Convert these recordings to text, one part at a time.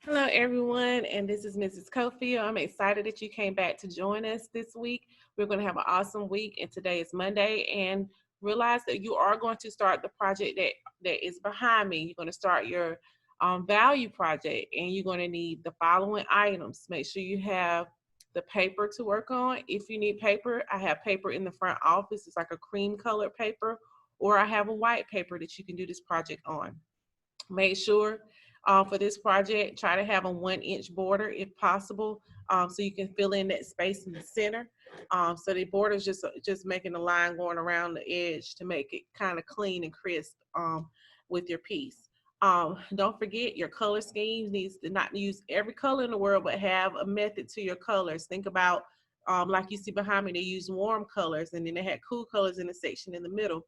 Hello, everyone, and this is Mrs. Cofield. I'm excited that you came back to join us this week. We're going to have an awesome week, and today is Monday. And realize that you are going to start the project that is behind me. You're going to start your value project, and you're going to need the following items. Make sure you have the paper to work on. If you need paper, I have paper in the front office. It's like a cream colored paper, or I have a white paper that you can do this project on. Make sure for this project, try to have a 1 inch border if possible, so you can fill in that space in the center. So the border is just making a line going around the edge to make it kind of clean and crisp with your piece. Don't forget your color scheme needs to not use every color in the world, but have a method to your colors. Think about like you see behind me, they use warm colors, and then they had cool colors in the section in the middle.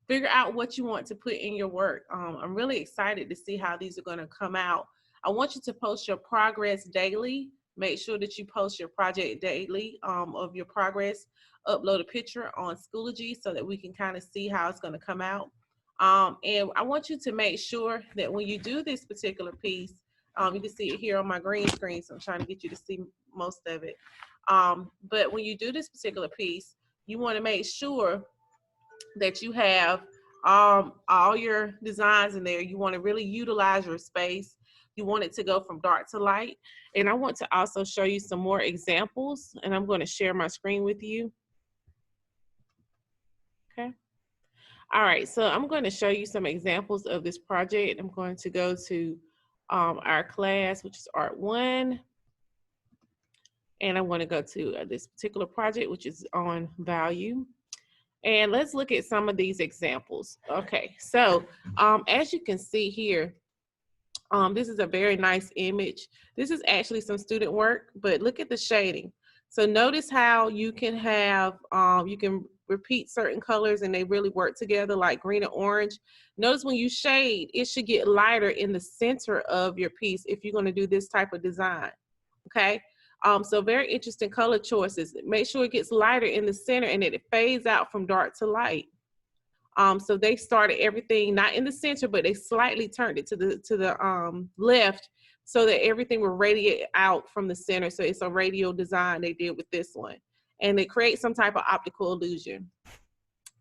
Figure out what you want to put in your work. I'm really excited to see how these are going to come out. I want you to post your progress daily. Make sure that you post your project daily of your progress. Upload a picture on Schoology so that we can kind of see how it's going to come out. And I want you to make sure that when you do this particular piece, you can see it here on my green screen, so I'm trying to get you to see most of it. But when you do this particular piece, you want to make sure that you have all your designs in there. You want to really utilize your space. You want it to go from dark to light. And I want to also show you some more examples, and I'm going to share my screen with you. Okay. All right, so I'm going to show you some examples of this project. I'm going to go to our class, which is Art 1. And I want to go to this particular project, which is on value. And let's look at some of these examples. Okay, so as you can see here, this is a very nice image. This is actually some student work, but look at the shading. So notice how you can have, you can repeat certain colors and they really work together, like green and orange. Notice when you shade, it should get lighter in the center of your piece if you're gonna do this type of design, okay? So very interesting color choices. Make sure it gets lighter in the center and it fades out from dark to light. So they started everything not in the center, but they slightly turned it to the left so that everything will radiate out from the center. So it's a radial design they did with this one. And it creates some type of optical illusion.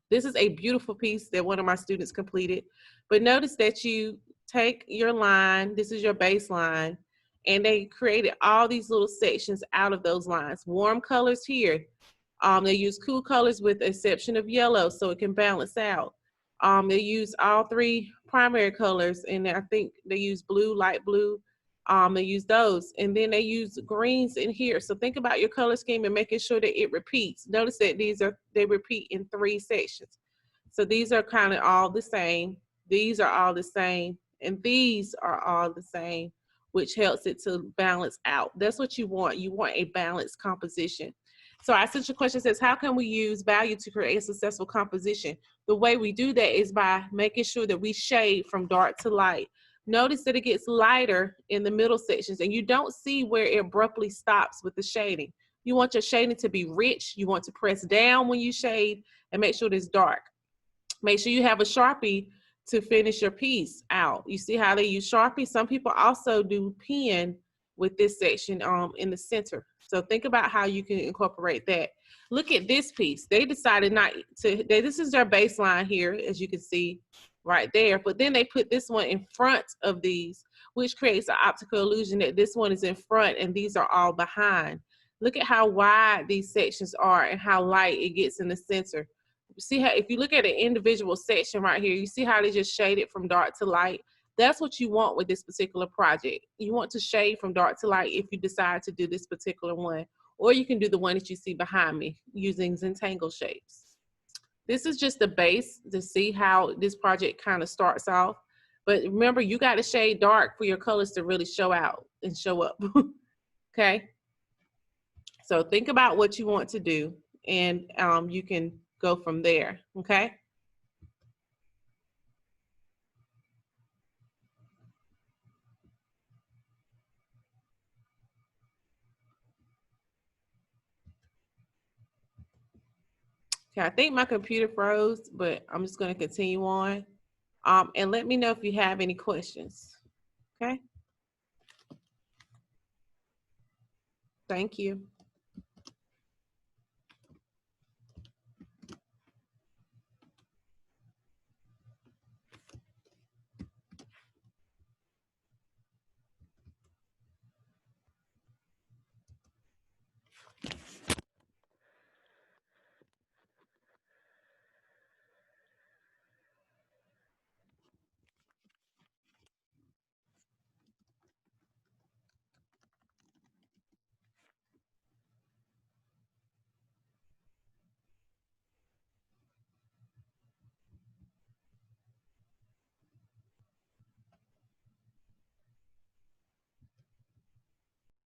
This is a beautiful piece that one of my students completed. But notice that you take your line, this is your baseline, and they created all these little sections out of those lines. Warm colors here. They use cool colors with the exception of yellow so it can balance out. They use all three primary colors, and I think they use blue, light blue. They use those, and then they use greens in here. So think about your color scheme and making sure that it repeats. Notice that they repeat in 3 sections. So these are kind of all the same. These are all the same, and these are all the same, which helps it to balance out. That's what you want. You want a balanced composition. So our essential question says, how can we use value to create a successful composition? The way we do that is by making sure that we shade from dark to light. Notice that it gets lighter in the middle sections, and you don't see where it abruptly stops with the shading. You want your shading to be rich. You want to press down when you shade and make sure it's dark. Make sure you have a Sharpie to finish your piece out. You see how they use Sharpie? Some people also do pen with this section in the center. So think about how you can incorporate that. Look at this piece. They decided not to, this is their baseline here, as you can see right there, but then they put this one in front of these, which creates an optical illusion that this one is in front and these are all behind. Look at how wide these sections are and how light it gets in the center. See how, if you look at an individual section right here, you see how they just shaded from dark to light. That's what you want with this particular project. You want to shade from dark to light if you decide to do this particular one, or you can do the one that you see behind me using Zentangle shapes. This is just the base to see how this project kind of starts off. But remember, you got to shade dark for your colors to really show out and show up. Okay. So think about what you want to do, and you can go from there. Okay. Okay, I think my computer froze, but I'm just going to continue on. And let me know if you have any questions. Okay. Thank you.